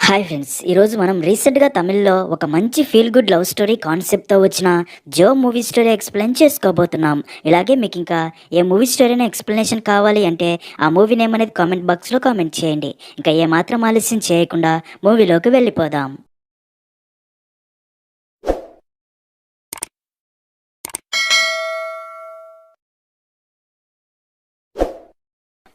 Hi friends, ఈరోజు మనం రీసెంట్గా తమిళ్లో ఒక మంచి ఫీల్ గుడ్ లవ్ స్టోరీ కాన్సెప్ట్తో వచ్చిన జో మూవీ స్టోరీ ఎక్స్ప్లెయిన్ చేసుకోబోతున్నాం. ఇలాగే మీకు ఇంకా ఏ మూవీ స్టోరీని ఎక్స్ప్లెనేషన్ కావాలి అంటే ఆ మూవీ నేమ్ అనేది కామెంట్ బాక్స్లో కామెంట్ చేయండి. ఇంకా ఏమాత్రం ఆలస్యం చేయకుండా మూవీలోకి వెళ్ళిపోదాం.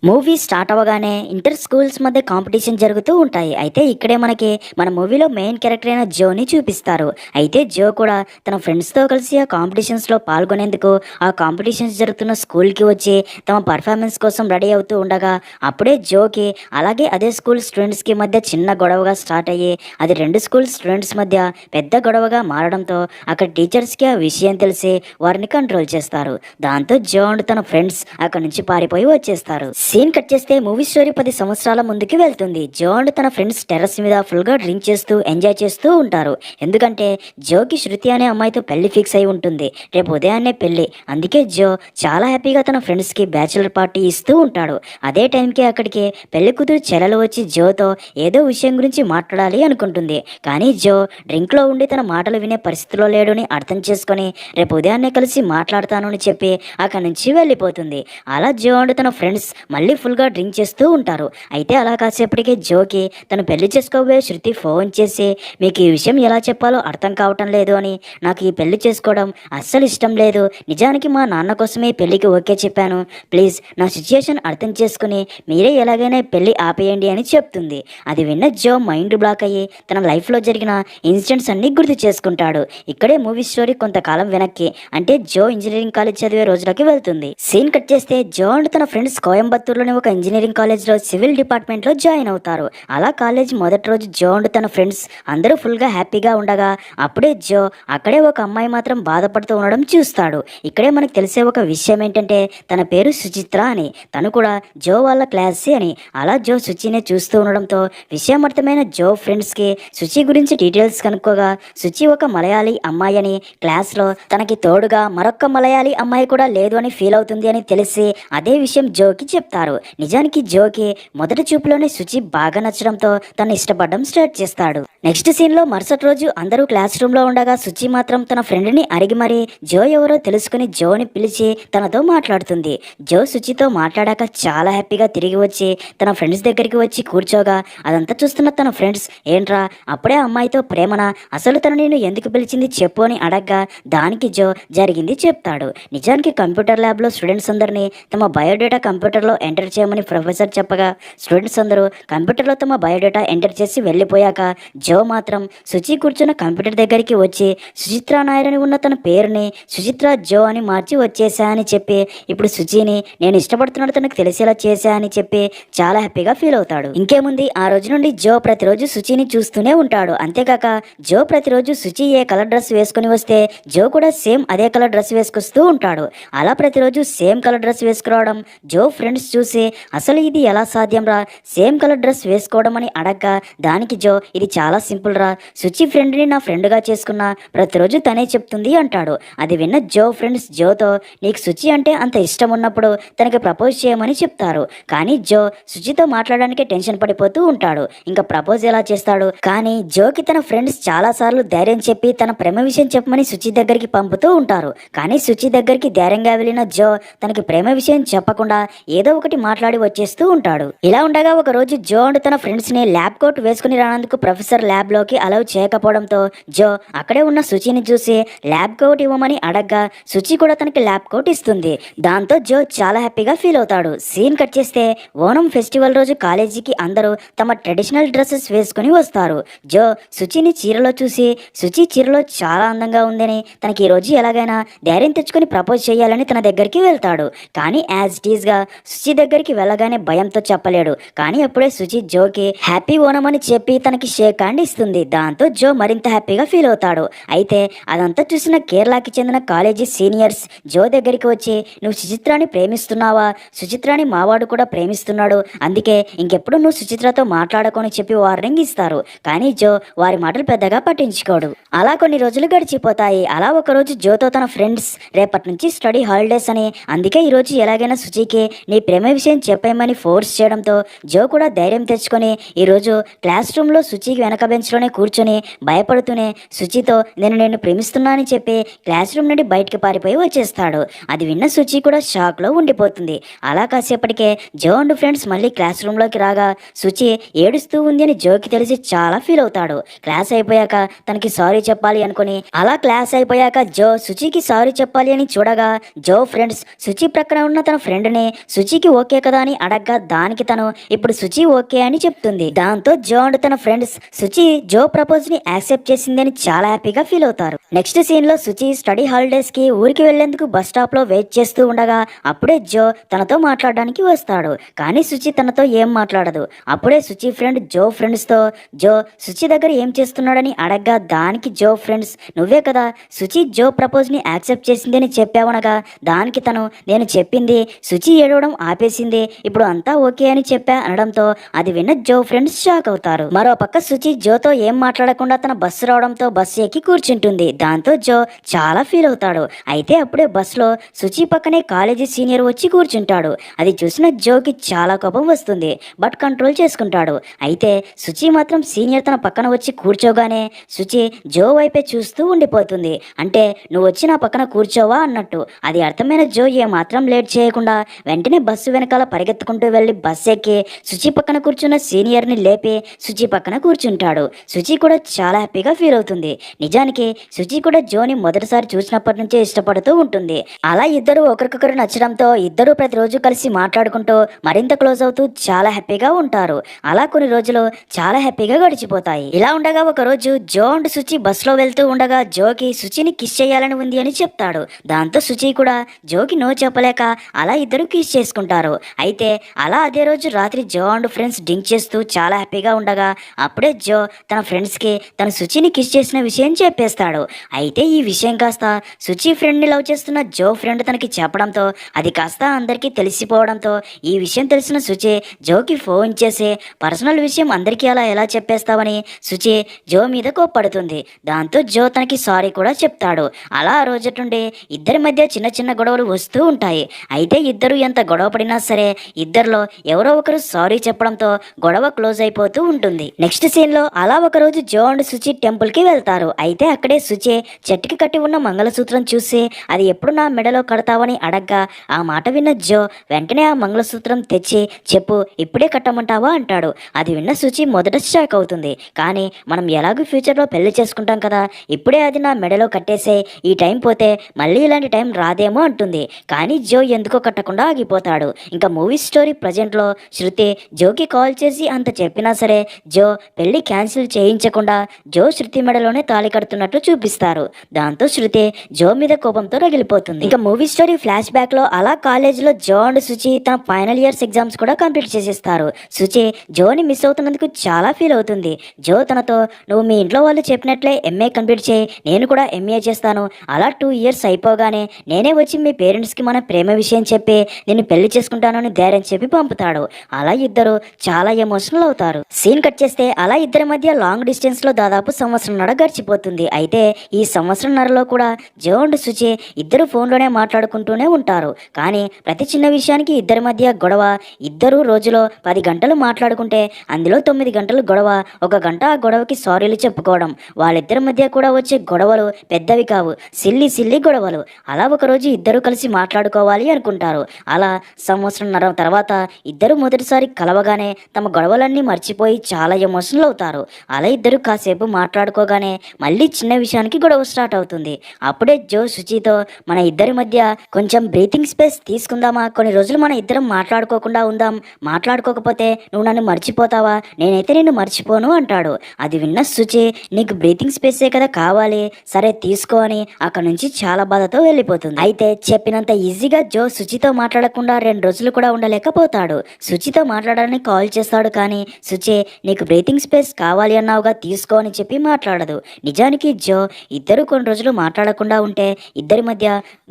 మూవీ స్టార్ట్ అవ్వగానే ఇంటర్ స్కూల్స్ మధ్య కాంపిటీషన్ జరుగుతూ ఉంటాయి. అయితే ఇక్కడే మనకి మన మూవీలో మెయిన్ క్యారెక్టర్ అయిన జోని చూపిస్తారు. అయితే జో కూడా తన ఫ్రెండ్స్తో కలిసి ఆ కాంపిటీషన్స్లో పాల్గొనేందుకు ఆ కాంపిటీషన్స్ జరుగుతున్న స్కూల్కి వచ్చి తమ పర్ఫార్మెన్స్ కోసం రెడీ అవుతూ ఉండగా అప్పుడే జోకి అలాగే అదే స్కూల్ స్టూడెంట్స్కి మధ్య చిన్న గొడవగా స్టార్ట్ అయ్యి అది రెండు స్కూల్ స్టూడెంట్స్ మధ్య పెద్ద గొడవగా మారడంతో అక్కడ టీచర్స్కి ఆ విషయం తెలిసి వారిని కంట్రోల్ చేస్తారు. దాంతో జో అండ్ తన ఫ్రెండ్స్ అక్కడ నుంచి పారిపోయి వచ్చేస్తారు. సీన్ కట్ చేస్తే మూవీ స్టోరీ 10 సంవత్సరాల ముందుకి వెళ్తుంది. జో అండ్ తన ఫ్రెండ్స్ టెర్రస్ మీద ఫుల్గా డ్రింక్ చేస్తూ ఎంజాయ్ చేస్తూ ఉంటారు. ఎందుకంటే జోకి శృతి అనే అమ్మాయితో పెళ్లి ఫిక్స్ అయి ఉంటుంది. రేపు ఉదయాన్నే పెళ్లి. అందుకే జో చాలా హ్యాపీగా తన ఫ్రెండ్స్కి బ్యాచులర్ పార్టీ ఇస్తూ ఉంటాడు. అదే టైంకి అక్కడికి పెళ్లి కూతురు చెల్లెలు వచ్చి జోతో ఏదో విషయం గురించి మాట్లాడాలి అనుకుంటుంది. కానీ జో డ్రింక్లో ఉండి తన మాటలు వినే పరిస్థితిలో లేడు అని అర్థం చేసుకొని రేపు ఉదయాన్నే కలిసి మాట్లాడతాను అని చెప్పి అక్కడి నుంచి వెళ్ళిపోతుంది. అలా జో అండ్ తన ఫ్రెండ్స్ మళ్ళీ ఫుల్గా డ్రింక్ చేస్తూ ఉంటారు. అయితే అలా కాసేపటికి జోకి తను పెళ్లి చేసుకోబోయే శృతి ఫోన్ చేసి మీకు ఈ విషయం ఎలా చెప్పాలో అర్థం కావటం లేదు అని, నాకు ఈ పెళ్లి చేసుకోవడం అస్సలు ఇష్టం లేదు, నిజానికి మా నాన్న కోసమే పెళ్లికి ఓకే చెప్పాను, ప్లీజ్ నా సిచ్యుయేషన్ అర్థం చేసుకుని మీరే ఎలాగైనా పెళ్లి ఆపేయండి అని చెప్తుంది. అది విన్న జో మైండ్ బ్లాక్ అయ్యి తన లైఫ్లో జరిగిన ఇన్సిడెంట్స్ అన్ని గుర్తు చేసుకుంటాడు. ఇక్కడే మూవీ స్టోరీ కొంతకాలం వెనక్కి అంటే జో ఇంజనీరింగ్ కాలేజ్ చదివే రోజులకి వెళ్తుంది. సీన్ కట్ చేస్తే జో అండ్ తన ఫ్రెండ్స్ కోయంబత్తూరులోని ఒక ఇంజనీరింగ్ కాలేజ్లో సివిల్ డిపార్ట్మెంట్లో జాయిన్ అవుతారు. అలా కాలేజ్ మొదటి రోజు జో అండ్ తన ఫ్రెండ్స్ అందరూ ఫుల్గా హ్యాపీగా ఉండగా అప్పుడే జో అక్కడే ఒక అమ్మాయి మాత్రం బాధపడుతూ ఉండడం చూస్తాడు. ఇక్కడే మనకు తెలిసే ఒక విషయం ఏంటంటే తన పేరు సుచిత్ర అని, తను కూడా జో వాళ్ళ క్లాసే అని. అలా జో శుచినే చూస్తూ ఉండడంతో విషయం అర్థమైన జో ఫ్రెండ్స్కి శుచి గురించి డీటెయిల్స్ కనుక్కోగా శుచి ఒక మలయాళీ అమ్మాయి అని, క్లాస్లో తనకి తోడుగా మరొక్క మలయాళీ అమ్మాయి కూడా లేదు అని ఫీల్ అవుతుంది అని తెలిసి అదే విషయం జోకి చెప్తారు. నిజానికి జోకి మొదటి చూపులోనే శుచి బాగా నచ్చడంతో తను ఇష్టపడడం స్టార్ట్ చేస్తాడు. నెక్స్ట్ సీన్ లో మరుసటి రోజు అందరూ క్లాస్ రూమ్ లో ఉండగా శుచి మాత్రం తన ఫ్రెండ్ ని అడిగి మరీ జో ఎవరో తెలుసుకుని జోని పిలిచి తనతో మాట్లాడుతుంది. జో శుచితో మాట్లాడాక చాలా హ్యాపీగా తిరిగి వచ్చి తన ఫ్రెండ్స్ దగ్గరికి వచ్చి కూర్చోగా అదంతా చూస్తున్న తన ఫ్రెండ్స్ ఏంట్రా అప్పుడే అమ్మాయితో ప్రేమనా, అసలు తను నేను ఎందుకు పిలిచింది చెప్పు అని అడగ్గా దానికి జో జరిగింది చెప్తాడు. నిజానికి కంప్యూటర్ ల్యాబ్ లో స్టూడెంట్స్ అందరినీ తమ బయోడేటా కంప్యూటర్లో ఎంటర్ చేయమని ప్రొఫెసర్ చెప్పగా స్టూడెంట్స్ అందరూ కంప్యూటర్లో తమ బయోడేటా ఎంటర్ చేసి వెళ్ళిపోయాక జో మాత్రం శుచి కూర్చున్న కంప్యూటర్ దగ్గరికి వచ్చి సుచిత్ర నాయర్ అని ఉన్న తన పేరుని సుచిత్ర జో అని మార్చి వచ్చేసా అని చెప్పి ఇప్పుడు శుచిని నేను ఇష్టపడుతున్నాడు తనకు తెలిసేలా చేశా అని చెప్పి చాలా హ్యాపీగా ఫీల్ అవుతాడు. ఇంకేముంది, ఆ రోజు నుండి జో ప్రతిరోజు శుచిని చూస్తూనే ఉంటాడు. అంతేకాక జో ప్రతిరోజు శుచి ఏ కలర్ డ్రెస్ వేసుకుని వస్తే జో కూడా సేమ్ అదే కలర్ డ్రెస్ వేసుకొస్తూ ఉంటాడు. అలా ప్రతిరోజు సేమ్ కలర్ డ్రెస్ వేసుకురావడం జో ఫ్రెండ్స్ చూసి అసలు ఇది ఎలా సాధ్యం రా, సేమ్ కలర్ డ్రెస్ వేసుకోవడం అని అడగ్గా దానికి జో ఇది చాలా సింపుల్ రా, శుచి ఫ్రెండ్ని నా ఫ్రెండ్గా చేసుకున్నా ప్రతిరోజు తనే చెప్తుంది అంటాడు. అది విన్న జో ఫ్రెండ్స్ జోతో నీకు శుచి అంటే అంత ఇష్టం ఉన్నప్పుడు తనకి ప్రపోజ్ చేయమని చెప్తారు. కానీ జో శుచితో మాట్లాడడానికి టెన్షన్ పడిపోతూ ఉంటాడు. ఇంకా ప్రపోజ్ ఎలా చేస్తాడు. కానీ జోకి తన ఫ్రెండ్స్ చాలా సార్లు ధైర్యం చెప్పి తన ప్రేమ విషయం చెప్పమని శుచి దగ్గరికి పంపుతూ ఉంటారు. కానీ శుచి దగ్గరికి ధైర్యంగా వెళ్ళిన జో తనకి ప్రేమ విషయం చెప్పకుండా ఏదో ఒకటి మాట్లాడి వచ్చేస్తూ ఉంటాడు. ఇలా ఉండగా ఒక రోజు జో అండ్ తన ఫ్రెండ్స్ ని ల్యాబ్ కోట్ వేసుకుని రానందుకు ప్రొఫెసర్ ల్యాబ్ లోకి అలౌ చేయకపోవడంతో జో అక్కడే ఉన్న శుచిని చూసి ల్యాబ్ కోట్ ఇవ్వమని అడగ్గా శుచి కూడా తనకి ల్యాబ్ కోట్ ఇస్తుంది. దాంతో జో చాలా హ్యాపీగా ఫీల్ అవుతాడు. సీన్ కట్ చేస్తే ఓనం ఫెస్టివల్ రోజు కాలేజీకి అందరూ తమ ట్రెడిషనల్ డ్రెస్సెస్ వేసుకుని వస్తారు. జో శుచిని చీరలో చూసి శుచి చీరలో చాలా అందంగా ఉందని తనకి ఈ రోజు ఎలాగైనా ధైర్యం తెచ్చుకొని ప్రపోజ్ చేయాలని తన దగ్గరికి వెళ్తాడు. కానీ యాజ్ ఇట్ ఈస్ గా శుచి దగ్గరికి వెళ్ళగానే భయంతో చెప్పలేడు. కానీ అప్పుడే శుచి జోకి హ్యాపీ ఓనం అని చెప్పి తనకి షేక్ హ్యాండ్ ఇస్తుంది. దాంతో జో మరింత హ్యాపీగా ఫీల్ అవుతాడు. అయితే అదంతా చూసిన కేరళకి చెందిన కాలేజీ సీనియర్స్ జో దగ్గరికి వచ్చి నువ్వు సుచిత్రాని ప్రేమిస్తున్నావా, సుచిత్రాని మావాడు కూడా ప్రేమిస్తున్నాడు, అందుకే ఇంకెప్పుడు నువ్వు సుచిత్రతో మాట్లాడకొని చెప్పి వార్నింగ్ ఇస్తారు. కానీ జో వారి మాటలు పెద్దగా పట్టించుకోడు. అలా కొన్ని రోజులు గడిచిపోతాయి. అలా ఒకరోజు జోతో తన ఫ్రెండ్స్ రేపటి నుంచి స్టడీ హాలిడేస్ అని, అందుకే ఈరోజు ఎలాగైనా శుచికి నీ ప్రేమ ప్రేమ విషయం చెప్పేయమని ఫోర్స్ చేయడంతో జో కూడా ధైర్యం తెచ్చుకొని ఈరోజు క్లాస్ రూమ్లో శుచికి వెనక బెంచ్లోనే కూర్చొని భయపడుతూనే శుచితో నేను నిన్ను ప్రేమిస్తున్నానని చెప్పి క్లాస్ రూమ్ నుండి బయటికి పారిపోయి వచ్చేస్తాడు. అది విన్న శుచి కూడా షాక్లో ఉండిపోతుంది. అలా కాసేపటికే జో అండ్ ఫ్రెండ్స్ మళ్ళీ క్లాస్ రూమ్లోకి రాగా శుచి ఏడుస్తూ ఉంది అని జోకి తెలిసి చాలా ఫీల్ అవుతాడు. క్లాస్ అయిపోయాక తనకి సారీ చెప్పాలి అనుకుని అలా క్లాస్ అయిపోయాక జో శుచికి సారీ చెప్పాలి అని చూడగా జో ఫ్రెండ్స్ శుచి ప్రక్కన ఉన్న తన ఫ్రెండ్ని శుచికి ఓకే కదా అని అడగ్గా దానికి తను ఇప్పుడు శుచి ఓకే అని చెప్తుంది. దాంతో జో అండ్ తన ఫ్రెండ్స్ శుచి జో ప్రపోజ్ ని యాక్సెప్ట్ చేసిందని చాలా హ్యాపీగా ఫీల్ అవుతారు. నెక్స్ట్ సీన్ లో శుచి స్టడీ హాలిడేస్ కి ఊరికి వెళ్లేందుకు బస్ స్టాప్ లో వెయిట్ చేస్తూ ఉండగా అప్పుడే జో తనతో మాట్లాడడానికి వస్తాడు. కానీ శుచి తనతో ఏం మాట్లాడదు. అప్పుడే శుచి ఫ్రెండ్ జో ఫ్రెండ్స్ తో జో శుచి దగ్గర ఏం చేస్తున్నాడని అడగ్గా దానికి జో ఫ్రెండ్స్ నువ్వే కదా శుచి జో ప్రపోజ్ ని యాక్సెప్ట్ చేసింది అని చెప్పావనగా దానికి తను నేను చెప్పింది శుచి ఏడవడం ఆపేసింది ఇప్పుడు అంతా ఓకే అని చెప్పా అనడంతో అది విన్న జో ఫ్రెండ్స్ షాక్ అవుతారు. మరో పక్క శుచి జోతో ఏం మాట్లాడకుండా తన బస్సు రావడంతో బస్సు ఎక్కి కూర్చుంటుంది. దాంతో జో చాలా ఫీల్ అవుతాడు. అయితే అప్పుడే బస్సులో శుచి పక్కనే కాలేజీ సీనియర్ వచ్చి కూర్చుంటాడు. అది చూసిన జోకి చాలా కోపం వస్తుంది. బట్ కంట్రోల్ చేసుకుంటాడు. అయితే శుచి మాత్రం సీనియర్ తన పక్కన వచ్చి కూర్చోగానే శుచి జో వైపే చూస్తూ ఉండిపోతుంది. అంటే నువ్వు వచ్చి నా పక్కన కూర్చోవా అన్నట్టు. అది అర్థమైన జో ఏమాత్రం లేట్ చేయకుండా వెంటనే బస్సు వెనకాల పరిగెత్తుకుంటూ వెళ్లి బస్సు ఎక్కి శుచి పక్కన కూర్చున్న సీనియర్ని లేపి శుచి పక్కన కూర్చుంటాడు. శుచి కూడా చాలా హ్యాపీగా ఫీల్ అవుతుంది. నిజానికి శుచి కూడా జోని మొదటిసారి చూసినప్పటి నుంచే ఇష్టపడుతూ ఉంటుంది. అలా ఇద్దరు ఒకరికొకరు నచ్చడంతో ఇద్దరు ప్రతిరోజు కలిసి మాట్లాడుకుంటూ మరింత క్లోజ్ అవుతూ చాలా హ్యాపీగా ఉంటారు. అలా కొన్ని రోజులు చాలా హ్యాపీగా గడిచిపోతాయి. ఇలా ఉండగా ఒక రోజు జో అండ్ శుచి బస్సులో వెళ్తూ ఉండగా జోకి శుచిని కిస్ చేయాలని ఉంది అని చెప్తాడు. దాంతో శుచి కూడా జోకి నో చెప్పలేక అలా ఇద్దరు కిస్ చేసుకుంటారు. అయితే అలా అదే రోజు రాత్రి జో అండ్ ఫ్రెండ్స్ డ్రింక్ చేస్తూ చాలా హ్యాపీగా ఉండగా అప్పుడే జో తన ఫ్రెండ్స్కి తన శుచిని కిస్ చేసిన విషయం చెప్పేస్తాడు. అయితే ఈ విషయం కాస్త శుచి ఫ్రెండ్ని లవ్ చేస్తున్న జో ఫ్రెండ్ తనకి చెప్పడంతో అది కాస్త అందరికీ తెలిసిపోవడంతో ఈ విషయం తెలిసిన శుచి జోకి ఫోన్ చేసి పర్సనల్ విషయం అందరికీ అలా ఎలా చెప్పేస్తావని శుచి జో మీద కోప్పడుతుంది. దాంతో జో తనకి సారీ కూడా చెప్తాడు. అలా ఆ రోజు నుండి ఇద్దరి మధ్య చిన్న చిన్న గొడవలు వస్తూ ఉంటాయి. అయితే ఇద్దరు ఎంత గొడవ పడినా సరే ఇద్దరిలో ఎవరో ఒకరు సారీ చెప్పడంతో గొడవ క్లోజ్ అయిపోతూ ఉంటుంది. నెక్స్ట్ సీన్ లో అలా ఒకరోజు జో అండ్ శుచి టెంపుల్ కి వెళ్తారు. అయితే అక్కడే శుచి చెట్టుకి కట్టి ఉన్న మంగళసూత్రం చూసి అది ఎప్పుడు నా మెడలో కడతావని అడగ్గా ఆ మాట విన్న జో వెంటనే ఆ మంగళసూత్రం తెచ్చి చెప్పు ఇప్పుడే కట్టమంటావా అంటాడు. అది విన్న శుచి మొదట షాక్ అవుతుంది. కానీ మనం ఎలాగో ఫ్యూచర్లో పెళ్లి చేసుకుంటాం కదా ఇప్పుడే అది నా మెడలో కట్టేసే ఈ టైం పోతే మళ్ళీ ఇలాంటి టైం రాదేమో అంటుంది. కానీ జో ఎందుకో కట్టకుండా ఆగిపోతాడు. ఇంకా మూవీ స్టోరీ ప్రజెంట్లో శృతి జోకి కాల్ చేసి అంత చెప్పినా సరే జో పెళ్లి క్యాన్సిల్ చేయించకుండా జో శృతి మెడలోనే తాళి కడుతున్నట్లు చూపిస్తారు. దాంతో శృతి జో మీద కోపంతో రగిలిపోతుంది. ఇంకా మూవీ స్టోరీ ఫ్లాష్ బ్యాక్ లో అలా కాలేజీలో జో అండ్ శుచి తన ఫైనల్ ఇయర్స్ ఎగ్జామ్స్ కూడా కంప్లీట్ చేసేస్తారు. శుచి జోని మిస్ అవుతున్నందుకు చాలా ఫీల్ అవుతుంది. జో తనతో నువ్వు మీ ఇంట్లో వాళ్ళు చెప్పినట్లే ఎంఏ కంప్లీట్ చేయి నేను కూడా ఎంఏ చేస్తాను అలా 2 ఇయర్స్ అయిపోగానే నేనే వచ్చి మీ పేరెంట్స్కి మన ప్రేమ విషయం చెప్పి నేను పెళ్లి చేసుకుంటాను అని ధైర్యం చెప్పి పంపుతాడు. అలా ఇద్దరు చాలా ఎమోషనల్ అవుతారు. సీన్ కట్ చేస్తే అలా ఇద్దరి మధ్య లాంగ్ డిస్టెన్స్ లో దాదాపు సంవత్సరంన్నర గడిచిపోతుంది. అయితే ఈ సంవత్సరంన్నరలో కూడా జో అండ్ శుచి ఇద్దరు ఫోన్లోనే మాట్లాడుకుంటూనే ఉంటారు. కానీ ప్రతి చిన్న విషయానికి ఇద్దరి మధ్య గొడవ. ఇద్దరు రోజులో 10 గంటలు మాట్లాడుకుంటే అందులో 9 గంటలు గొడవ. 1 గంట ఆ గొడవకి సారీలు చెప్పుకోవడం. వాళ్ళిద్దరి మధ్య కూడా వచ్చే గొడవలు పెద్దవి కావు, సిల్లి గొడవలు. అలా ఒకరోజు ఇద్దరు కలిసి మాట్లాడుకోవాలి అనుకుంటారు. అలా సంవత్సరంన్నర తర్వాత ఇద్దరు మొదటిసారి కలవగానే తమ గొడవలన్నీ మర్చిపోయి చాలా ఎమోషనల్ అవుతారు. అలా ఇద్దరు కాసేపు మాట్లాడుకోగానే మళ్ళీ చిన్న విషయానికి గొడవ స్టార్ట్ అవుతుంది. అప్పుడే జో శుచితో మన ఇద్దరి మధ్య కొంచెం బ్రీతింగ్ స్పేస్ తీసుకుందామా, కొన్ని రోజులు మన ఇద్దరం మాట్లాడుకోకుండా ఉందాం, మాట్లాడుకోకపోతే నువ్వు నన్ను మర్చిపోతావా, నేనైతే నిన్ను మర్చిపోను అంటాడు. అది విన్న శుచి నీకు బ్రీతింగ్ స్పేసే కదా కావాలి, సరే తీసుకో అని అక్కడ నుంచి చాలా బాధతో వెళ్ళిపోతుంది. అయితే చెప్పినంత ఈజీగా జో శుచితో మాట్లాడకుండా 2 రోజులు కూడా ఉండలేకపోతాడు. శుచితో మాట్లాడడానికి కాల్ చేస్తాడు. కానీ శుచి నీకు బ్రీతింగ్ స్పేస్ కావాలి అన్నావుగా తీసుకో అని చెప్పి మాట్లాడదు. నిజానికి జో ఇద్దరు కొన్ని రోజులు మాట్లాడకుండా ఉంటే ఇద్దరి మధ్య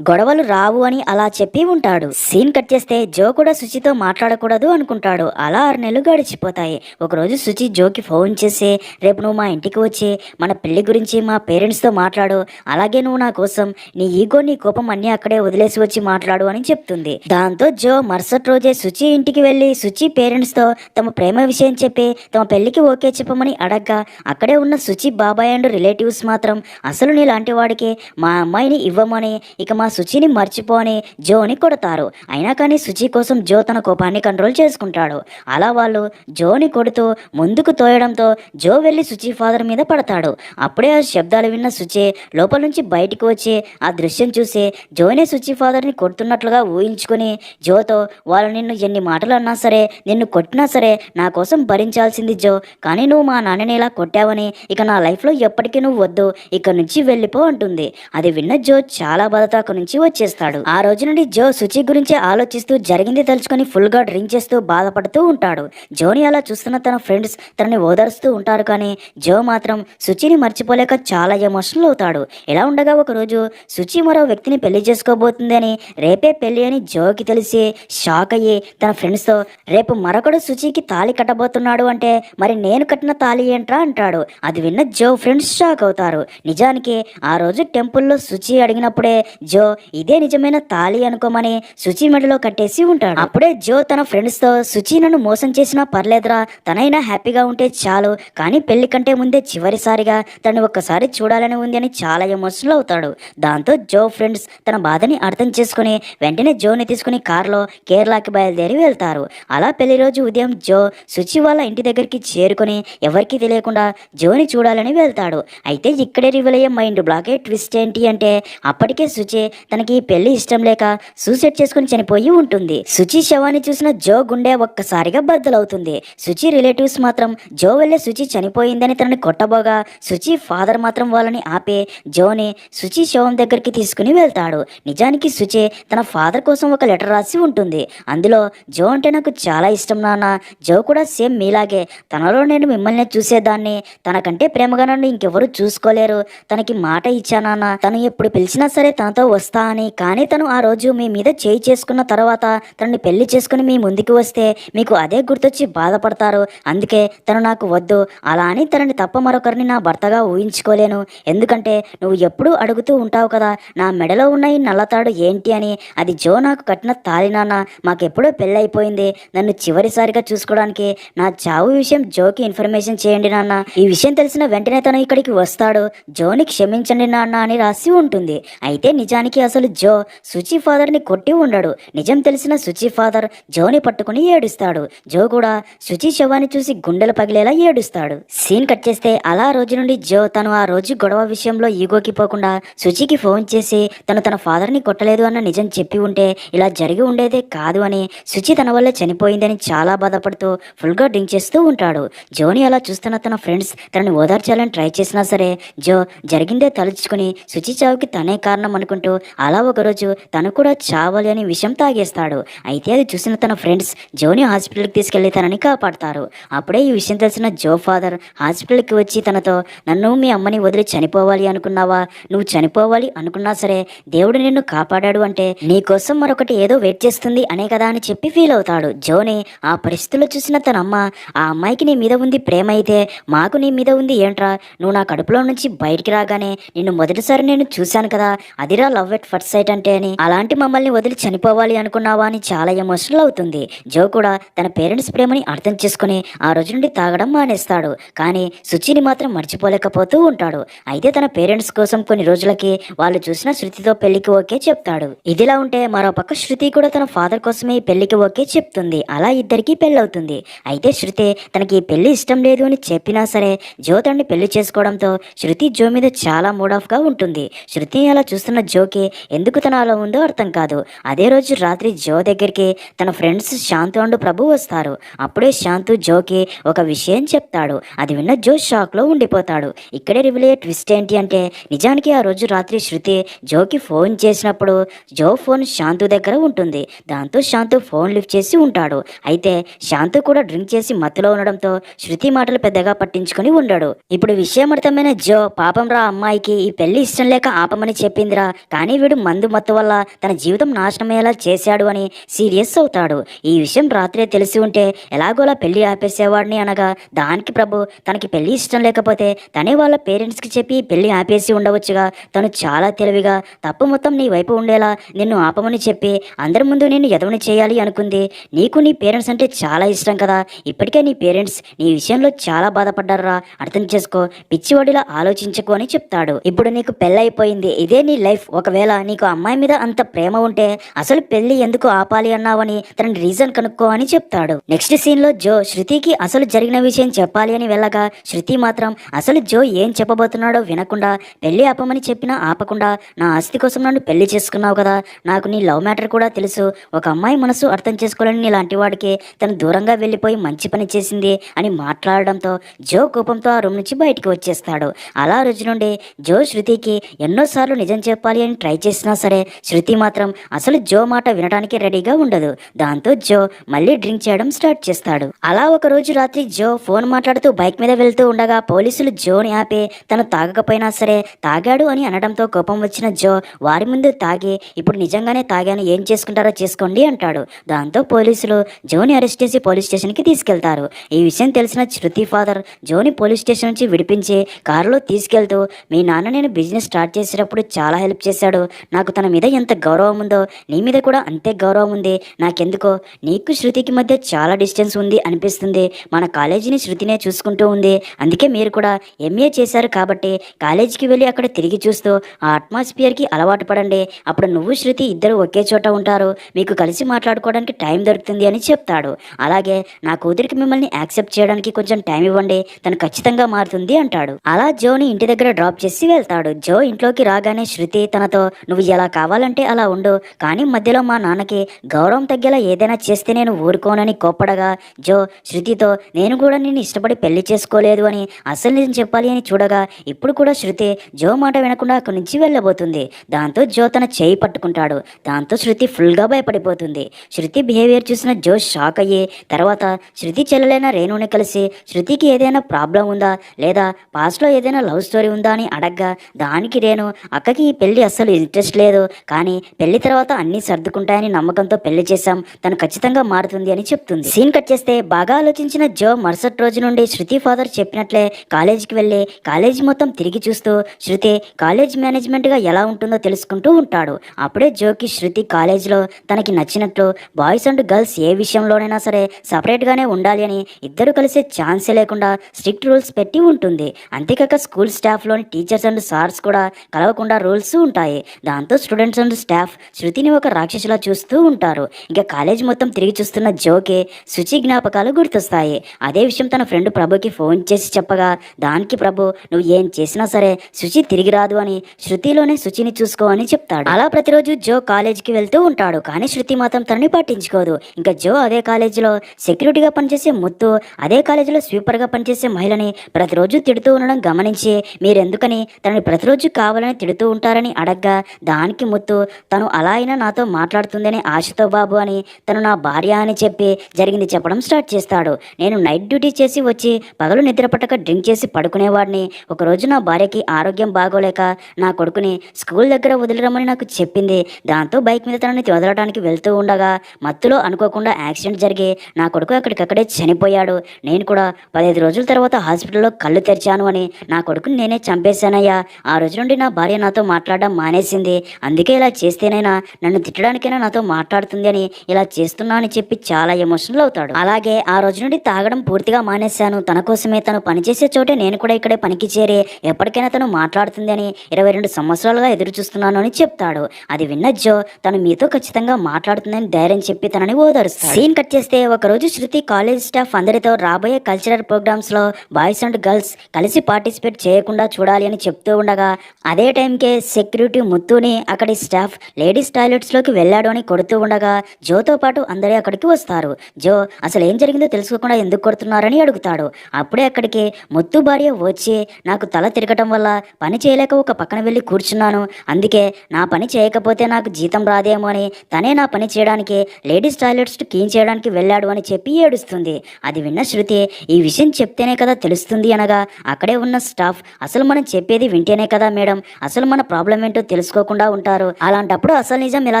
గొడవలు రావు అని అలా చెప్పి ఉంటాడు. సీన్ కట్ చేస్తే జో కూడా శుచితో మాట్లాడకూడదు అనుకుంటాడు. అలా 6 నెలలు గడిచిపోతాయి. ఒకరోజు శుచి జోకి ఫోన్ చేసి రేపు నువ్వు మా ఇంటికి వచ్చి మన పెళ్లి గురించి మా పేరెంట్స్తో మాట్లాడు, అలాగే నువ్వు నా కోసం నీ ఈగో నీ కోపం అన్నీ అక్కడే వదిలేసి వచ్చి మాట్లాడు అని చెప్తుంది. దాంతో జో మరుసటి రోజే శుచి ఇంటికి వెళ్ళి శుచి పేరెంట్స్తో తమ ప్రేమ విషయం చెప్పి తమ పెళ్లికి ఓకే చెప్పమని అడగ్గా అక్కడే ఉన్న శుచి బాబాయ్ అండ్ రిలేటివ్స్ మాత్రం అసలు నీలాంటి వాడికి మా అమ్మాయిని ఇవ్వమని ఇక మా శుచిని మర్చిపోని జోని కొడతారు. అయినా కానీ శుచి కోసం జో తన కోపాన్ని కంట్రోల్ చేసుకుంటాడు. అలా వాళ్ళు జోని కొడుతూ ముందుకు తోయడంతో జో వెళ్ళి శుచి ఫాదర్ మీద పడతాడు. అప్పుడే ఆ శబ్దాలు విన్న శుచి లోపల నుంచి బయటికి వచ్చి ఆ దృశ్యం చూసి జోనే శుచి ఫాదర్ని కొడుతున్నట్లుగా ఊహించుకుని జోతో వాళ్ళు నిన్ను ఎన్ని మాటలు అన్నా సరే నిన్ను కొట్టినా సరే నా కోసం భరించాల్సింది జో, కానీ నువ్వు మా నాన్నని ఇలా కొట్టావని ఇక నా లైఫ్లో ఎప్పటికీ నువ్వు వద్దు, ఇక్కడ నుంచి వెళ్ళిపో అంటుంది. అది విన్న జో చాలా బాధతో అక్కడి నుంచి వచ్చేస్తాడు. ఆ రోజు నుండి జో శుచి గురించి ఆలోచిస్తూ జరిగింది తలుచుకొని ఫుల్గా డ్రింక్ చేస్తూ బాధపడుతూ ఉంటాడు. జోని అలా చూస్తున్న తన ఫ్రెండ్స్ తనని ఓదారుస్తూ ఉంటారు, కానీ జో మాత్రం శుచిని మర్చిపోలేక చాలా ఎమోషనల్ అవుతాడు. ఇలా ఉండగా ఒకరోజు శుచి మరో వ్యక్తిని పెళ్లి చేసుకోబోతుంది అని, రేపే పెళ్లి అని జోకి తెలిసి షాక్ అయ్యి తన ఫ్రెండ్స్తో రేపు మరొకడు శుచికి తాళి కట్టబోతున్నాడు అంటే మరి నేను కట్టిన తాళి ఏంట్రా అంటాడు. అది విన్న జో ఫ్రెండ్స్ షాక్ అవుతారు. నిజానికి ఆ రోజు టెంపుల్లో శుచి అడిగినప్పుడే జో ఇదే నిజమైన తాళి అనుకోమని శుచి మెడలో కట్టేసి ఉంటాడు. అప్పుడే జో తన ఫ్రెండ్స్తో శుచి నన్ను మోసం చేసినా పర్లేదురా, తనైనా హ్యాపీగా ఉంటే చాలు, కానీ పెళ్లి కంటే ముందే చివరిసారిగా తను ఒక్కసారి చూడాలని ఉంది అని చాలా ఎమోషనల్ అవుతాడు. దాంతో జో ఫ్రెండ్స్ తన బాధని అర్థం చేసుకుని వెంటనే జోని తీసుకుని కారులో కేరళకి బయలుదేరి వెళ్తారు. అలా పెళ్లి రోజు ఉదయం జో శుచి వాళ్ళ ఇంటి దగ్గరికి చేరుకుని ఎవరికీ తెలియకుండా జోని చూడాలని వెళ్తాడు. అయితే ఇక్కడే రివీల్ అయ్యే మైండ్ బ్లాకే ట్విస్ట్ ఏంటి అంటే అప్పటికే శుచి తనకి పెళ్లి ఇష్టం లేక సూసైడ్ చేసుకుని చనిపోయి ఉంటుంది. శుచి శవాన్ని చూసిన జో గుండె ఒక్కసారిగా బద్దలవుతుంది. శుచి రిలేటివ్స్ మాత్రం జో వెళ్ళే శుచి చనిపోయిందని తనని కొట్టబోగా శుచి ఫాదర్ మాత్రం వాళ్ళని ఆపి జోని శుచి శవం దగ్గరికి తీసుకుని వెళ్తాడు. నిజానికి శుచి తన ఫాదర్ కోసం ఒక లెటర్ రాసి ఉంటుంది. అందులో జో అంటే నాకు చాలా ఇష్టం నాన్న, జో కూడా సేమ్ మీలాగే, తనలో నేను మిమ్మల్ని చూసేదాన్ని, తనకంటే ప్రేమగా నన్ను ఇంకెవరు చూసుకోలేరు, తనకి మాట ఇచ్చానాన్న, తను ఎప్పుడు పిలిచినా సరే తనతో వస్తా అని, కానీ తను ఆ రోజు మీ మీద చేయి చేసుకున్న తర్వాత తనని పెళ్లి చేసుకుని మీ ముందుకు వస్తే మీకు అదే గుర్తొచ్చి బాధపడతారు, అందుకే తను నాకు వద్దు, అలా అని తనని తప్ప మరొకరిని నా భర్తగా ఊహించుకోలేను, ఎందుకంటే నువ్వు ఎప్పుడూ అడుగుతూ ఉంటావు కదా నా మెడలో ఉన్న ఈ నల్లతాడు ఏంటి అని, అది జో నాకు కట్టిన తాళి నాన్న, మాకెప్పుడో పెళ్ళైపోయింది, నన్ను చివరిసారిగా చూసుకోవడానికి నా చావు విషయం జోకి ఇన్ఫర్మేషన్ చేయండి నాన్న, ఈ విషయం తెలిసిన వెంటనే తను ఇక్కడికి వస్తాడు, జోని క్షమించండి నాన్న అని రాసి ఉంటుంది. అయితే నిజానికి అసలు జో శుచి ఫాదర్ని కొట్టి ఉండడు. నిజం తెలిసిన శుచి ఫాదర్ జోని పట్టుకుని ఏడుస్తాడు. జో కూడా శుచి శవాన్ని చూసి గుండెలు పగిలేలా ఏడుస్తాడు. సీన్ కట్ చేస్తే అలా రోజు నుండి జో తను ఆ రోజు గొడవ విషయంలో ఈగోకి పోకుండా శుచికి ఫోన్ చేసి తన ఫాదర్ని కొట్టలేదు అన్న నిజం చెప్పి ఉంటే ఇలా జరిగి ఉండేదే కాదు అని, శుచి తన వల్ల చనిపోయిందని చాలా బాధపడుతూ ఫుల్గా డ్రింక్ చేస్తూ ఉంటాడు. జోని అలా చూస్తున్న తన ఫ్రెండ్స్ తనని ఓదార్చాలని ట్రై చేసినా సరే జో జరిగిందే తలుచుకుని శుచి చావుకి తనే కారణం అనుకుంటూ అలా ఒకరోజు తను కూడా చావాలి అని విషం తాగేస్తాడు. అయితే అది చూసిన తన ఫ్రెండ్స్ జోని హాస్పిటల్కి తీసుకెళ్లి తనని కాపాడతారు. అప్పుడే ఈ విషయం తెలిసిన జో ఫాదర్ హాస్పిటల్కి వచ్చి తనతో నన్ను మీ అమ్మని వదిలి చనిపోవాలి అనుకున్నావా, నువ్వు చనిపోవాలి అనుకున్నా సరే దేవుడు నిన్ను కాపాడాడు అంటే నీకోసం మరొకటి ఏదో వెయిట్ చేస్తుంది అనే కదా అని చెప్పి ఫీల్ అవుతాడు. జోని ఆ పరిస్థితుల్లో చూసిన తన అమ్మ ఆ అమ్మాయికి నీ మీద ఉంది ప్రేమ అయితే మాకు నీ మీద ఉంది ఏంట్రా, నువ్వు నా కడుపులో నుంచి బయటికి రాగానే నిన్ను మొదటిసారి నేను చూశాను కదా, అదిరా లవ్ ఎట్ ఫస్ట్ సైట్ అంటే అని, అలాంటి మమ్మల్ని వదిలి చనిపోవాలి అనుకున్నావా అని చాలా ఎమోషనల్ అవుతుంది. జో కూడా తన పేరెంట్స్ ప్రేమని అర్థం చేసుకుని ఆ రోజు నుండి తాగడం మానేస్తాడు. కానీ శుచిని మాత్రం మర్చిపోలేకపోతూ ఉంటాడు. అయితే తన పేరెంట్స్ కోసం కొన్ని రోజులకి వాళ్ళు చూసిన శృతితో పెళ్లికి ఓకే చెప్తాడు. ఇదిలా ఉంటే మరోపక్క శృతి కూడా తన ఫాదర్ కోసమే ఈ పెళ్లికి ఓకే చెప్తుంది. అలా ఇద్దరికి పెళ్ళవుతుంది. అయితే శృతి తనకి ఈ పెళ్లి ఇష్టం లేదు అని చెప్పినా సరే జో తనని పెళ్లి చేసుకోవడంతో శృతి జో మీద చాలా మూడ్ ఆఫ్ గా ఉంటుంది. శృతి అలా చూస్తున్న జోకి ఎందుకు తన అలా ఉందో అర్థం కాదు. అదే రోజు రాత్రి జో దగ్గరికి తన ఫ్రెండ్స్ శాంతు అండ్ ప్రభు వస్తారు. అప్పుడే శాంతు జోకి ఒక విషయం చెప్తాడు. అది విన్న జో షాక్ లో ఉండిపోతాడు. ఇక్కడే రివీల్ అయ్యే ట్విస్ట్ ఏంటి అంటే నిజానికి ఆ రోజు రాత్రి శృతి జోకి ఫోన్ చేసినప్పుడు జో ఫోన్ శాంతు దగ్గర ఉంటుంది. దాంతో శాంతు ఫోన్ లిఫ్ట్ చేసి ఉంటాడు. అయితే శాంతు కూడా డ్రింక్ చేసి మత్తులో ఉండడంతో శృతి మాటలు పెద్దగా పట్టించుకుని ఉండడు. ఇప్పుడు విషయం అర్థమైన జో పాపం రా అమ్మాయికి ఈ పెళ్లి ఇష్టం లేక ఆపమని చెప్పిందిరా, కానీ వీడు మందు మత్తు వల్ల తన జీవితం నాశనమయ్యేలా చేశాడు అని సీరియస్ అవుతాడు. ఈ విషయం రాత్రే తెలిసి ఉంటే ఎలాగోలా పెళ్లి ఆపేసేవాడిని అనగా దానికి ప్రభు తనకి పెళ్లి ఇష్టం లేకపోతే తనే వాళ్ళ పేరెంట్స్కి చెప్పి పెళ్లి ఆపేసి ఉండవచ్చుగా, తను చాలా తెలివిగా తప్పు మొత్తం నీ వైపు ఉండేలా నిన్ను ఆపమని చెప్పి అందరి ముందు నిన్ను ఎదవని చేయాలి అనుకుంది. నీకు నీ పేరెంట్స్ అంటే చాలా ఇష్టం కదా, ఇప్పటికే నీ పేరెంట్స్ నీ విషయంలో చాలా బాధపడ్డారా, అర్థం చేసుకో, పిచ్చివాడిలా ఆలోచించకు అని చెప్తాడు. ఇప్పుడు నీకు పెళ్ళైపోయింది, ఇదే నీ లైఫ్. ఒకవేళ నీకు అమ్మాయి మీద అంత ప్రేమ ఉంటే అసలు పెళ్లి ఎందుకు ఆపాలి అన్నావని తన రీజన్ కనుక్కో అని చెప్తాడు. నెక్స్ట్ సీన్ లో జో శృతికి అసలు జరిగిన విషయం చెప్పాలి అని వెళ్ళగా శృతి మాత్రం అసలు జో ఏం చెప్పబోతున్నాడో వినకుండా, పెళ్లి ఆపమని చెప్పినా ఆపకుండా, నా ఆస్తి కోసం నన్ను పెళ్లి చేసుకున్నావు కదా, నాకు నీ లవ్ మ్యాటర్ కూడా తెలుసు, ఒక అమ్మాయి మనసు అర్థం చేసుకోవాలని నీలాంటి వాడికి తను దూరంగా వెళ్ళిపోయి మంచి పని చేసింది అని మాట్లాడడంతో జో కోపంతో ఆ రూమ్ నుంచి బయటికి వచ్చేస్తాడు. అలా రోజు నుండి జో శృతికి ఎన్నోసార్లు నిజం చెప్పాలి అని ట్రై చేసినా సరే శృతి మాత్రం అసలు జో మాట వినడానికి రెడీగా ఉండదు. దాంతో జో మళ్ళీ డ్రింక్ చేయడం స్టార్ట్ చేస్తాడు. అలా ఒక రోజు రాత్రి జో ఫోన్ మాట్లాడుతూ బైక్ మీద వెళ్తూ ఉండగా పోలీసులు జోని ఆపి తను తాగకపోయినా సరే తాగాడు అని అనడంతో కోపం వచ్చిన జో వారి ముందు తాగి, ఇప్పుడు నిజంగానే తాగాను, ఏం చేసుకుంటారో చేసుకోండి అంటాడు. దాంతో పోలీసులు జోని అరెస్ట్ చేసి పోలీస్ స్టేషన్కి తీసుకెళ్తారు. ఈ విషయం తెలిసిన శృతి ఫాదర్ జోని పోలీస్ స్టేషన్ నుంచి విడిపించి కారులో తీసుకెళ్తూ, మీ నాన్న నేను బిజినెస్ స్టార్ట్ చేసేటప్పుడు చాలా హెల్ప్ చేశాడు, నాకు తన మీద ఎంత గౌరవం ఉందో నీ మీద కూడా అంతే గౌరవం ఉంది, నాకెందుకో నీకు శృతికి మధ్య చాలా డిస్టెన్స్ ఉంది అనిపిస్తుంది, మన కాలేజీని శృతినే చూసుకుంటూ ఉంది, అందుకే మీరు కూడా ఎంఏ చేశారు కాబట్టి కాలేజీకి వెళ్ళి అక్కడ తిరిగి చూస్తూ ఆ అట్మాస్ఫియర్కి అలవాటు పడండి, అప్పుడు నువ్వు శృతి ఇద్దరు ఒకే చోట ఉంటారు, మీకు కలిసి మాట్లాడుకోవడానికి టైం దొరుకుతుంది అని చెప్తాడు. అలాగే నా కూతురికి మిమ్మల్ని యాక్సెప్ట్ చేయడానికి కొంచెం టైం ఇవ్వండి, తను ఖచ్చితంగా మారుతుంది అంటాడు. అలా జోని ఇంటి దగ్గర డ్రాప్ చేసి వెళ్తాడు. జో ఇంట్లోకి రాగానే శృతి తనతో, నువ్వు ఎలా కావాలంటే అలా ఉండు, కానీ మధ్యలో మా నాన్నకి గౌరవం తగ్గేలా ఏదైనా చేస్తే నేను ఊరుకోనని కోప్పడగా జో శృతితో, నేను కూడా నిన్ను ఇష్టపడి పెళ్లి చేసుకోలేదు అని అసలు నిజం చెప్పాలి అని చూడగా ఇప్పుడు కూడా శృతి జో మాట వినకుండా అక్కడి నుంచి వెళ్ళబోతుంది. దాంతో జో తన చేయి పట్టుకుంటాడు. దాంతో శృతి ఫుల్గా భయపడిపోతుంది. శృతి బిహేవియర్ చూసిన జో షాక్ అయ్యి తర్వాత శృతి చెల్లెలైన రేణుని కలిసి శృతికి ఏదైనా ప్రాబ్లం ఉందా లేదా పాస్ట్లో ఏదైనా లవ్ స్టోరీ ఉందా అని అడగ్గా దానికి రేణు, అక్కకి ఈ పెళ్లి అస్సలు ఇంట్రెస్ట్ లేదు, కానీ పెళ్లి తర్వాత అన్నీ సర్దుకుంటాయని నమ్మకంతో పెళ్లి చేశాం, తను ఖచ్చితంగా మారుతుంది అని చెప్తుంది. సీన్ కట్ చేస్తే బాగా ఆలోచించిన జో మరుసటి రోజు నుండి శృతి ఫాదర్ చెప్పినట్లే కాలేజీకి వెళ్ళి కాలేజీ మొత్తం తిరిగి చూస్తూ శృతి కాలేజ్ మేనేజ్మెంట్గా ఎలా ఉంటుందో తెలుసుకుంటూ ఉంటాడు. అప్పుడే జోకి శృతి కాలేజీలో తనకి నచ్చినట్లు బాయ్స్ అండ్ గర్ల్స్ ఏ విషయంలోనైనా సరే సపరేట్గానే ఉండాలి అని, ఇద్దరు కలిసే ఛాన్సే లేకుండా స్ట్రిక్ట్ రూల్స్ పెట్టి ఉంటుంది. అంతేకాక స్కూల్ స్టాఫ్లోని టీచర్స్ అండ్ సార్స్ కూడా కలవకుండా రూల్స్ ఉంటాయి. దాంతో స్టూడెంట్స్ అండ్ స్టాఫ్ శృతిని ఒక రాక్షసులా చూస్తూ ఉంటారు. ఇక కాలేజ్ మొత్తం తిరిగి చూస్తున్న జోకి శుచి జ్ఞాపకాలు గుర్తొస్తాయి. అదే విషయం తన ఫ్రెండ్ ప్రభుకి ఫోన్ చేసి చెప్పగా దానికి ప్రభు, నువ్వు ఏం చేసినా సరే శుచి తిరిగి రాదు అని, శృతిలోనే శుచిని చూసుకో అని చెప్తాడు. అలా ప్రతిరోజు జో కాలేజీకి వెళ్తూ ఉంటాడు, కానీ శృతి మాత్రం తనని పట్టించుకోదు. ఇంకా జో అదే కాలేజీలో సెక్యూరిటీగా పనిచేసే ముత్తు అదే కాలేజీలో స్వీపర్గా పనిచేసే మహిళని ప్రతిరోజు తిడుతూ ఉండడం గమనించి, మీరెందుకని తనని ప్రతిరోజు కావాలని తిడుతూ ఉంటారని అడగ్గా దానికి ముత్తు, తను అలా అయినా నాతో మాట్లాడుతుందని ఆశతో బాబు అని, తను నా భార్య అని చెప్పి జరిగింది చెప్పడం స్టార్ట్ చేస్తాడు. నేను నైట్ డ్యూటీ చేసి వచ్చి పగలు నిద్ర పట్టక డ్రింక్ చేసి పడుకునేవాడిని. ఒకరోజు నా భార్యకి ఆరోగ్యం బాగోలేక నా కొడుకుని స్కూల్ దగ్గర వదిలిరమ్మని నాకు చెప్పింది. దాంతో బైక్ మీద తనని వదలడానికి వెళ్తూ ఉండగా మత్తులో అనుకోకుండా యాక్సిడెంట్ జరిగి నా కొడుకు అక్కడికక్కడే చనిపోయాడు. నేను కూడా 15 రోజుల తర్వాత హాస్పిటల్లో కళ్ళు తెరిచాను అని, నా కొడుకుని నేనే చంపేశానయ్యా. ఆ రోజు నుండి నా భార్య నాతో మాట్లాడడం మానేసింది, అందుకే ఇలా చేస్తేనైనా నన్ను తిట్టడానికైనా నాతో మాట్లాడుతుంది అని ఇలా చేస్తున్నా అని చెప్పి చాలా ఎమోషనల్ అవుతాడు. అలాగే ఆ రోజు నుండి తాగడం పూర్తిగా మానేశాను, తన కోసమే, తను పనిచేసే చోటే నేను కూడా ఇక్కడే పనికి చేరి ఎప్పటికైనా తను మాట్లాడుతుంది అని 22 సంవత్సరాలుగా ఎదురు చూస్తున్నాను అని చెప్తాడు. అది విన్న జో, తను మీతో ఖచ్చితంగా మాట్లాడుతుందని ధైర్యం చెప్పి తనని ఓదారుస్తాడు. సీన్ కట్ చేస్తే ఒకరోజు శృతి కాలేజ్ స్టాఫ్ అందరితో రాబోయే కల్చరల్ ప్రోగ్రామ్స్ లో బాయ్స్ అండ్ గర్ల్స్ కలిసి పార్టిసిపేట్ చేయకుండా చూడాలి అని చెప్తూ ఉండగా అదే టైంకే సెక్యూరిటీ ముత్తుని అక్కడి స్టాఫ్ లేడీస్ టాయిలెట్స్ లోకి వెళ్ళాడు అని కొడుతూ ఉండగా జోతో పాటు అందరూ అక్కడికి వస్తారు. జో అసలు ఏం జరిగిందో తెలుసుకోకుండా ఎందుకు కొడుతున్నారని అడుగుతాడు. అప్పుడే అక్కడికి ముత్తు భార్య వచ్చి, నాకు తల తిరగటం వల్ల పని చేయలేక ఒక పక్కన వెళ్ళి కూర్చున్నాను, అందుకే నా పని చేయకపోతే నాకు జీతం రాదేమో అని తనే నా పని చేయడానికి లేడీస్ టాయిలెట్స్ క్లీన్ చేయడానికి వెళ్ళాడు అని చెప్పి ఏడుస్తుంది. అది విన్న శృతి, ఈ విషయం చెప్తేనే కదా తెలుస్తుంది అనగా అక్కడే ఉన్న స్టాఫ్, అసలు మనం చెప్పేది వింటేనే కదా మేడం అసలు మన ప్రాబ్లం ఏంటో తెలుసుకోకుండా ఉంటారు, అలాంటప్పుడు అసలు నిజం ఎలా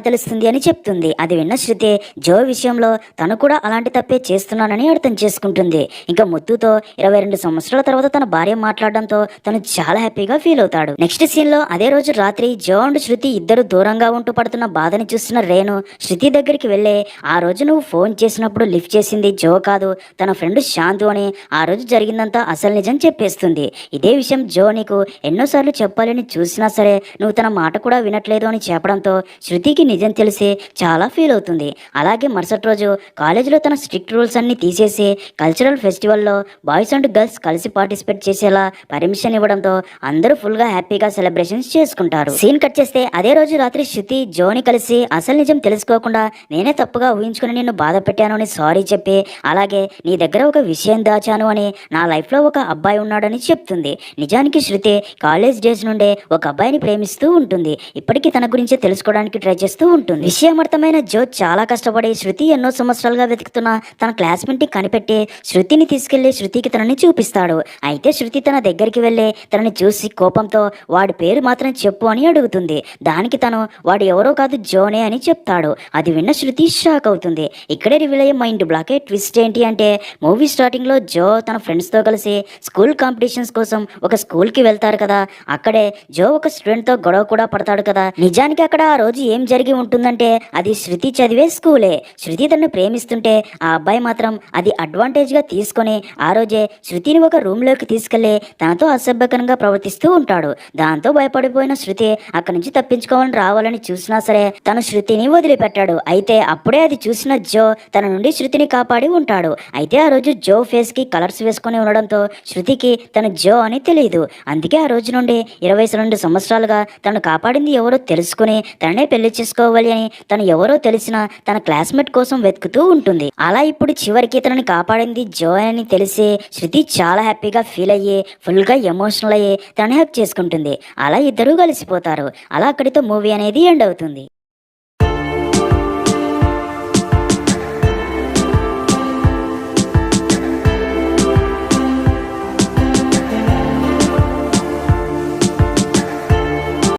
తెలుస్తుంది అని చెప్తుంది. అది విన్న శృతి జో విషయంలో తను కూడా అలాంటి తప్పే చేస్తున్నానని అర్థం చేసుకుంటుంది. ఇంకా ముత్తుతో 22 సంవత్సరాల తర్వాత తన భార్య మాట్లాడడంతో తను చాలా హ్యాపీగా ఫీల్ అవుతాడు. నెక్స్ట్ సీన్ లో అదే రోజు రాత్రి జో అండ్ శృతి ఇద్దరు దూరంగా ఉంటూ పడుతున్న బాధని చూస్తున్న రేణు శృతి దగ్గరికి వెళ్ళి, ఆ రోజు నువ్వు ఫోన్ చేసినప్పుడు లిఫ్ట్ చేసింది జో కాదు, తన ఫ్రెండ్ శాంతు అని ఆ రోజు జరిగిందంతా అసలు నిజం చెప్పేస్తుంది. ఇదే విషయం జో నీకు ఎన్నోసార్లు చెప్పాలని చూసినా సరే నువ్వు తన మాట కూడా వినట్లేదు అని చెప్పడంతో శృతికి నిజం తెలిసి చాలా ఫీల్ అవుతుంది. అలాగే మరుసటి రోజు కాలేజీలో తన స్ట్రిక్ట్ రూల్స్ అన్ని తీసేసి కల్చరల్ ఫెస్టివల్లో బాయ్స్ అండ్ గర్ల్స్ కలిసి పార్టిసిపేట్ చేసేలా పర్మిషన్ ఇవ్వడంతో అందరూ ఫుల్గా హ్యాపీగా సెలబ్రేషన్స్ చేసుకుంటారు. సీన్ కట్ చేస్తే అదే రోజు రాత్రి శృతి జోని కలిసి అసలు నిజం తెలుసుకోకుండా నేనే తప్పుగా ఊహించుకుని నిన్ను బాధ పెట్టాను అని సారీ చెప్పి, అలాగే నీ దగ్గర ఒక విషయం దాచాను అని, నా లైఫ్లో ఒక అబ్బాయి ఉన్నాడని చెప్తుంది. నిజానికి శృతి కాలేజ్ డేస్ నుండే ఒక అబ్బాయిని ప్రేమిస్తూ ఉంటుంది. ఇప్పటికీ తన గురించి తెలుసుకోవడానికి ట్రై చేస్తూ ఉంటుంది. విషయం అర్థమైన జో చాలా కష్టపడి శృతి ఎన్నో సంవత్సరాలుగా వెతుకుతున్న తన క్లాస్మేట్ని కనిపెట్టి శృతిని తీసుకెళ్లి శృతికి తనని చూపిస్తాడు. అయితే శృతి తన దగ్గరికి వెళ్ళి తనని చూసి కోపంతో వాడి పేరు మాత్రం చెప్పు అని అడుగుతుంది. దానికి తను వాడు ఎవరో కాదు జోనే అని చెప్తాడు. అది విన్న శృతి షాక్ అవుతుంది. ఇక్కడే రివీల్ అయ్యే మైండ్ బ్లాక్ ట్విస్ట్ ఏంటి అంటే, మూవీ స్టార్టింగ్ లో జో తన ఫ్రెండ్స్ తో కలిసి స్కూల్ కాంపిటీషన్స్ కోసం ఒక స్కూల్ కి వెళ్తారు కదా, అక్కడే జో ఒక స్టూడెంట్ తో గొడవ కూడా పడతాడు కదా. నిజానికి అక్కడ ఆ రోజు ఏం జరిగి ఉంటుందంటే అది శృతి చదివే స్కూలే. శృతి తనను ప్రేమిస్తుంటే ఆ అబ్బాయి మాత్రం అది అడ్వాంటేజ్ గా తీసుకొని ఆ రోజే శృతిని ఒక రూమ్ లోకి తీసుకెళ్లి తనతో అసభ్యకరంగా ప్రవర్తిస్తూ ఉంటాడు. దాంతో భయపడిపోయిన శృతి అక్కడి నుంచి తప్పించుకోవాలని రావాలని చూసినా సరే తను శృతిని వదిలిపెట్టాడు. అయితే అప్పుడే అది చూసిన జో తన నుండి శృతిని కాపాడి ఉంటాడు. అయితే ఆ రోజు జో ఫేస్ కి కలర్స్ వేసుకుని ఉండడంతో శృతికి తను జో అని తెలియదు. అందుకే ఆ రోజు నుండి 22 సంవత్సరాలుగా తను కాపాడింది ఎవరో తెలుసుకుని తననే పెళ్లి చేసుకోవాలి అని తను ఎవరో తెలిసిన తన క్లాస్మేట్ కోసం వెతుకుతూ ఉంటుంది. అలా ఇప్పుడు చివరికి తనని కాపాడింది జో అని తెలిసి శృతి చాలా హ్యాపీగా ఫీల్ అయ్యి ఫుల్గా ఎమోషనల్ అయ్యి తనని హక్ చేసుకుంటుంది. అలా ఇద్దరూ కలిసిపోతారు. అలా అక్కడితో మూవీ అనేది ఎండ్ అవుతుంది.